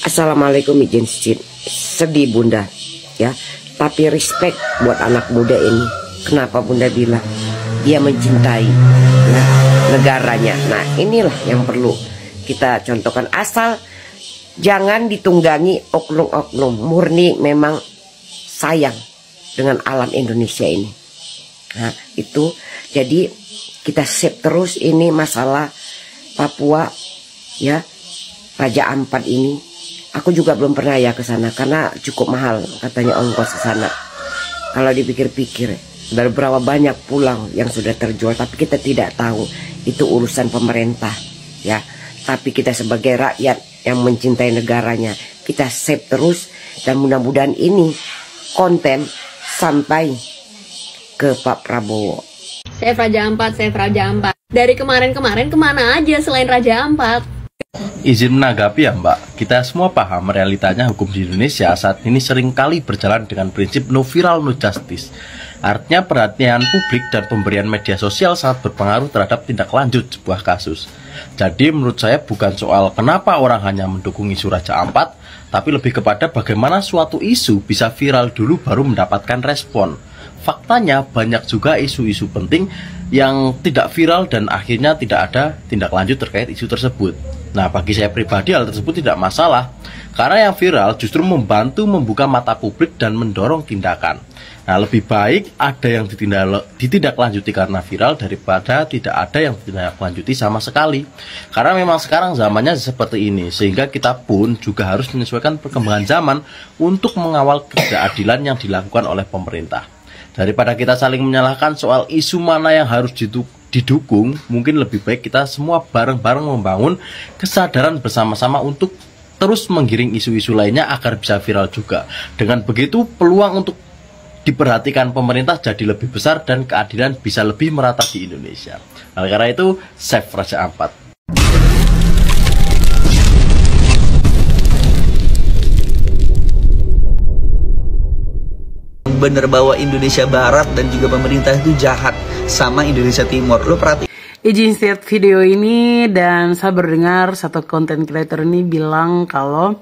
Assalamualaikum, izin sedih bunda ya, tapi respect buat anak muda ini. Kenapa bunda bilang dia mencintai ya, negaranya. Nah inilah yang perlu kita contohkan, asal jangan ditunggangi oknum-oknum, murni memang sayang dengan alam Indonesia ini. Nah itu jadi kita save terus ini masalah Papua ya, Raja Ampat ini. Aku juga belum pernah ya ke sana karena cukup mahal katanya ongkos ke sana. Kalau dipikir-pikir dari berapa banyak pulang yang sudah terjual, tapi kita tidak tahu itu urusan pemerintah ya. Tapi kita sebagai rakyat yang mencintai negaranya, kita save terus dan mudah-mudahan ini konten sampai ke Pak Prabowo. Save Raja Ampat, Save Raja Ampat. Dari kemarin-kemarin kemana aja selain Raja Ampat? Izin menanggapi ya Mbak, kita semua paham realitanya hukum di Indonesia saat ini seringkali berjalan dengan prinsip no viral no justice. Artinya perhatian publik dan pemberian media sosial sangat berpengaruh terhadap tindak lanjut sebuah kasus. Jadi menurut saya bukan soal kenapa orang hanya mendukung isu Raja Ampat, tapi lebih kepada bagaimana suatu isu bisa viral dulu baru mendapatkan respon. Faktanya banyak juga isu-isu penting yang tidak viral dan akhirnya tidak ada tindak lanjut terkait isu tersebut. Nah bagi saya pribadi hal tersebut tidak masalah, karena yang viral justru membantu membuka mata publik dan mendorong tindakan. Nah lebih baik ada yang ditindaklanjuti karena viral daripada tidak ada yang ditindaklanjuti sama sekali. Karena memang sekarang zamannya seperti ini, sehingga kita pun juga harus menyesuaikan perkembangan zaman untuk mengawal ketidakadilan yang dilakukan oleh pemerintah. Daripada kita saling menyalahkan soal isu mana yang harus didukung, mungkin lebih baik kita semua bareng-bareng membangun kesadaran bersama-sama untuk terus menggiring isu-isu lainnya agar bisa viral juga. Dengan begitu peluang untuk diperhatikan pemerintah jadi lebih besar dan keadilan bisa lebih merata di Indonesia. Nah, karena itu save Raja Ampat. Bener bahwa Indonesia Barat dan juga pemerintah itu jahat sama Indonesia Timur. Lo perhati. Izin share video ini, dan saya berdengar satu content creator ini bilang kalau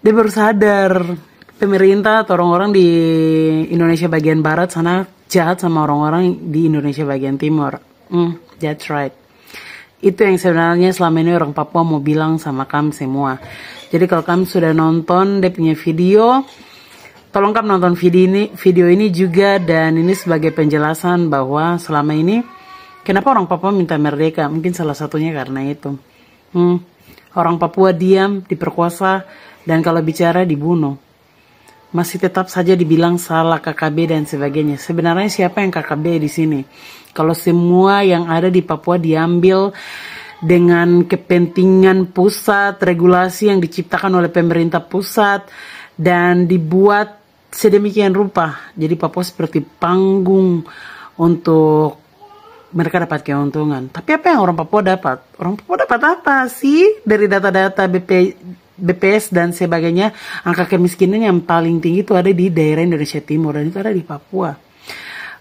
dia baru sadar pemerintah atau orang-orang di Indonesia bagian Barat sana jahat sama orang-orang di Indonesia bagian Timur. That's right. Itu yang sebenarnya selama ini orang Papua mau bilang sama kamu semua. Jadi kalau kamu sudah nonton dia punya video, tolong kamu nonton video ini juga, dan ini sebagai penjelasan bahwa selama ini kenapa orang Papua minta merdeka. Mungkin salah satunya karena itu. Orang Papua diam, diperkosa, dan kalau bicara dibunuh. Masih tetap saja dibilang salah KKB dan sebagainya. Sebenarnya siapa yang KKB di sini? Kalau semua yang ada di Papua diambil dengan kepentingan pusat, regulasi yang diciptakan oleh pemerintah pusat, dan dibuat sedemikian rupa, jadi Papua seperti panggung untuk mereka dapat keuntungan. Tapi apa yang orang Papua dapat? Orang Papua dapat apa sih? Dari data-data BPS dan sebagainya, angka kemiskinan yang paling tinggi itu ada di daerah Indonesia Timur, dan itu ada di Papua.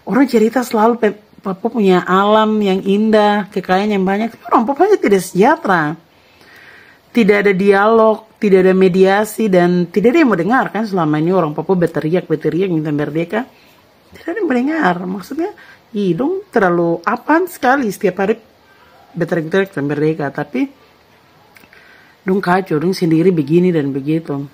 Orang cerita selalu Papua punya alam yang indah, kekayaan yang banyak, tapi orang Papua tidak sejahtera. Tidak ada dialog, tidak ada mediasi, dan tidak ada yang mau dengar kan. Selama ini orang Papua berteriak minta merdeka, tidak ada yang mendengar. Maksudnya hidung terlalu apaan sekali setiap hari berteriak merdeka, tapi dong kacau, dong sendiri begini dan begitu.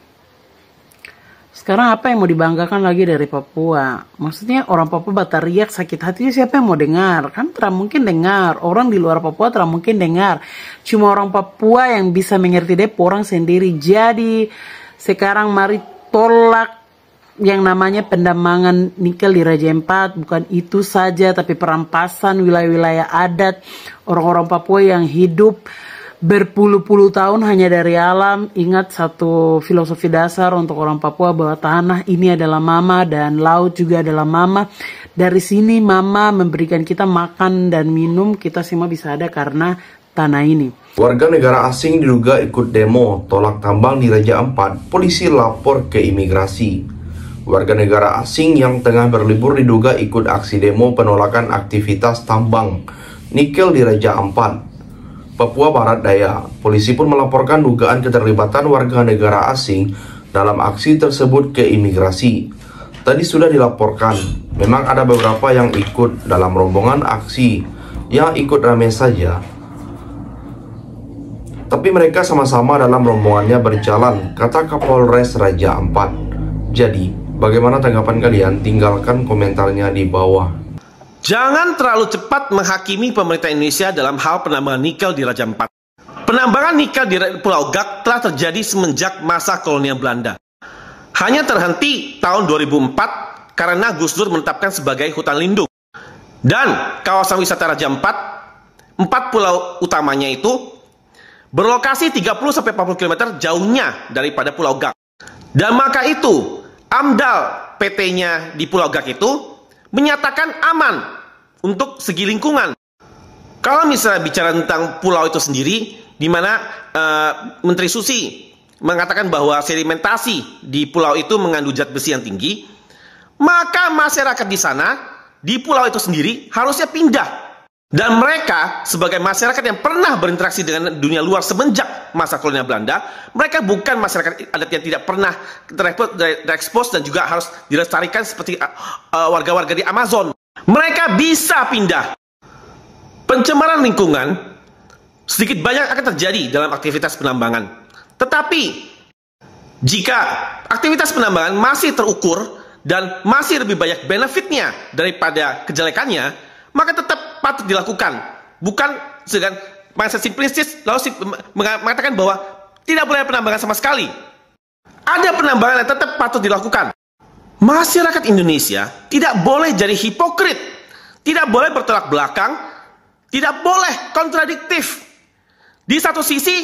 Sekarang apa yang mau dibanggakan lagi dari Papua? Maksudnya orang Papua berteriak sakit hatinya, siapa yang mau dengar? Kan tidak mungkin dengar. Orang di luar Papua tidak mungkin dengar. Cuma orang Papua yang bisa mengerti dep orang sendiri. Jadi sekarang mari tolak yang namanya pendambangan nikel di Raja Ampat. Bukan itu saja, tapi perampasan wilayah-wilayah adat orang-orang Papua yang hidup berpuluh-puluh tahun hanya dari alam. Ingat satu filosofi dasar untuk orang Papua, bahwa tanah ini adalah mama dan laut juga adalah mama. Dari sini mama memberikan kita makan dan minum, kita semua bisa ada karena tanah ini. Warga negara asing diduga ikut demo tolak tambang di Raja Ampat, polisi lapor ke imigrasi. Warga negara asing yang tengah berlibur diduga ikut aksi demo penolakan aktivitas tambang nikel di Raja Ampat, Papua Barat Daya. Polisi pun melaporkan dugaan keterlibatan warga negara asing dalam aksi tersebut ke imigrasi. Tadi sudah dilaporkan, memang ada beberapa yang ikut dalam rombongan aksi, yang ikut rame saja. Tapi mereka sama-sama dalam rombongannya berjalan, kata Kapolres Raja Ampat. Jadi, bagaimana tanggapan kalian? Tinggalkan komentarnya di bawah. Jangan terlalu cepat menghakimi pemerintah Indonesia dalam hal penambangan nikel di Raja Ampat. Penambangan nikel di Pulau Gak telah terjadi semenjak masa kolonial Belanda. Hanya terhenti tahun 2004 karena Gus Dur menetapkan sebagai hutan lindung. Dan kawasan wisata Raja Ampat, 4 pulau utamanya itu berlokasi 30-40 km jauhnya daripada Pulau Gak. Dan maka itu, AMDAL PT-nya di Pulau Gak itu menyatakan aman untuk segi lingkungan. Kalau misalnya bicara tentang pulau itu sendiri, di mana Menteri Susi mengatakan bahwa sedimentasi di pulau itu mengandung zat besi yang tinggi, maka masyarakat di sana, di pulau itu sendiri harusnya pindah. Dan mereka sebagai masyarakat yang pernah berinteraksi dengan dunia luar semenjak masa kolonial Belanda, mereka bukan masyarakat adat yang tidak pernah terekspos dan juga harus dilestarikan seperti warga-warga di Amazon. Mereka bisa pindah. Pencemaran lingkungan sedikit banyak akan terjadi dalam aktivitas penambangan. Tetapi jika aktivitas penambangan masih terukur dan masih lebih banyak benefitnya daripada kejelekannya, maka tetap patut dilakukan. Bukan dengan mindset simplistis lalu mengatakan bahwa tidak boleh penambangan sama sekali. Ada penambangan yang tetap patut dilakukan. Masyarakat Indonesia tidak boleh jadi hipokrit, tidak boleh bertolak belakang, tidak boleh kontradiktif. Di satu sisi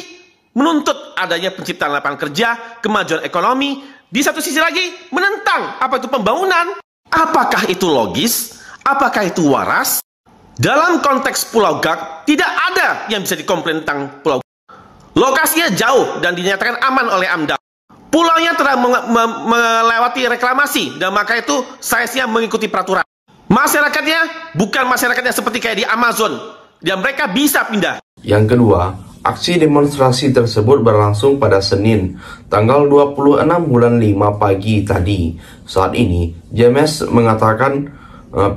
menuntut adanya penciptaan lapangan kerja, kemajuan ekonomi, di satu sisi lagi menentang apa itu pembangunan. Apakah itu logis? Apakah itu waras? Dalam konteks Pulau Gak, tidak ada yang bisa dikomplain tentang Pulau Gak. Lokasinya jauh dan dinyatakan aman oleh AMDAL. Pulaunya telah melewati reklamasi dan maka itu size-nya mengikuti peraturan. Masyarakatnya bukan masyarakatnya seperti kayak di Amazon, dan mereka bisa pindah. Yang kedua, aksi demonstrasi tersebut berlangsung pada Senin, tanggal 26 bulan 5 pagi tadi. Saat ini, JMS mengatakan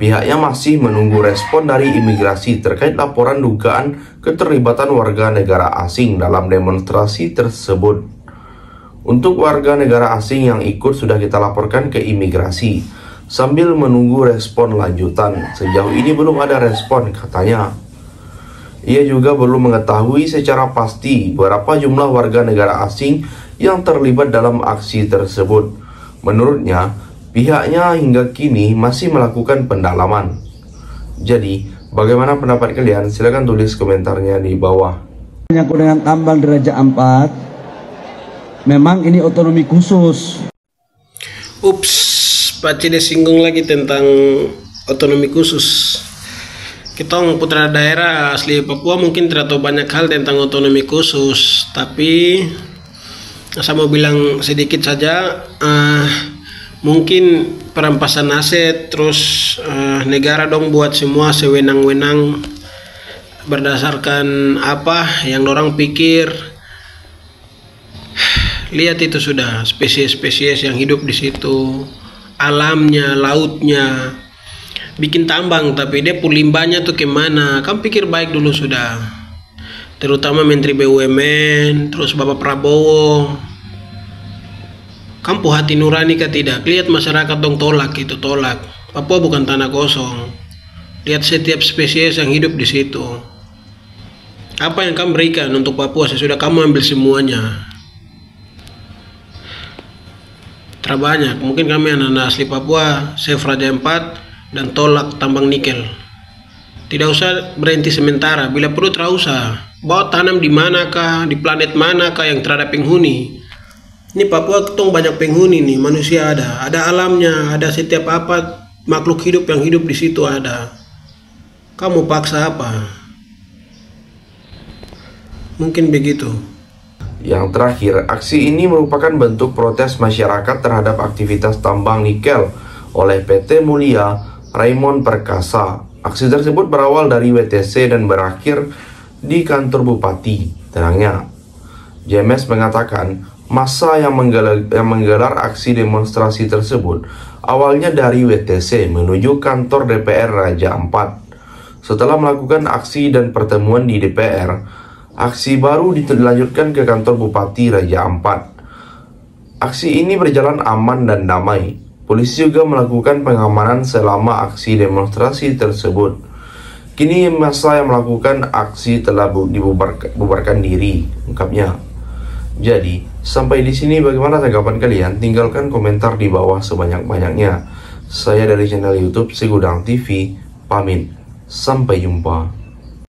pihaknya masih menunggu respon dari imigrasi terkait laporan dugaan keterlibatan warga negara asing dalam demonstrasi tersebut. Untuk warga negara asing yang ikut sudah kita laporkan ke imigrasi, sambil menunggu respon lanjutan. Sejauh ini belum ada respon, katanya. Ia juga belum mengetahui secara pasti berapa jumlah warga negara asing yang terlibat dalam aksi tersebut. Menurutnya, pihaknya hingga kini masih melakukan pendalaman. Jadi, bagaimana pendapat kalian? Silahkan tulis komentarnya di bawah. Menyangkut dengan tambang di Raja Ampat, memang ini otonomi khusus. Ups, Pak Cide singgung lagi tentang otonomi khusus. Kita putra daerah asli Papua mungkin tidak tahu banyak hal tentang otonomi khusus, tapi saya mau bilang sedikit saja. Mungkin perampasan aset, terus negara dong buat semua sewenang-wenang berdasarkan apa yang orang pikir. Lihat itu sudah spesies-spesies yang hidup di situ, alamnya, lautnya. Bikin tambang tapi dia limbahnya tuh kemana? Kamu pikir baik dulu sudah. Terutama Menteri BUMN, terus Bapak Prabowo. Kamu hati nurani kah tidak? Lihat masyarakat dong tolak itu, tolak. Papua bukan tanah kosong. Lihat setiap spesies yang hidup di situ. Apa yang kamu berikan untuk Papua sesudah kamu ambil semuanya? Terbanyak. Mungkin kami anak-anak asli Papua, save Raja Ampat dan tolak tambang nikel. Tidak usah berhenti sementara, bila perlu tidak usah. Bawa tanam di manakah, di planet manakah yang terhadap penghuni. Ini Papua ketong banyak penghuni nih, manusia ada alamnya, ada setiap apa makhluk hidup yang hidup di situ ada. Kamu paksa apa? Mungkin begitu. Yang terakhir, aksi ini merupakan bentuk protes masyarakat terhadap aktivitas tambang nikel oleh PT Mulia Raymond Perkasa Aksi tersebut berawal dari WTC dan berakhir di kantor bupati, tenangnya. JMS mengatakan massa yang menggelar aksi demonstrasi tersebut awalnya dari WTC menuju kantor DPR Raja Ampat. Setelah melakukan aksi dan pertemuan di DPR, aksi baru dilanjutkan ke kantor Bupati Raja Ampat. Aksi ini berjalan aman dan damai. Polisi juga melakukan pengamanan selama aksi demonstrasi tersebut. Kini massa yang melakukan aksi telah dibubarkan diri, ungkapnya. Jadi, sampai di sini bagaimana tanggapan kalian? Tinggalkan komentar di bawah sebanyak-banyaknya. Saya dari channel YouTube Segudang TV, pamit. Sampai jumpa.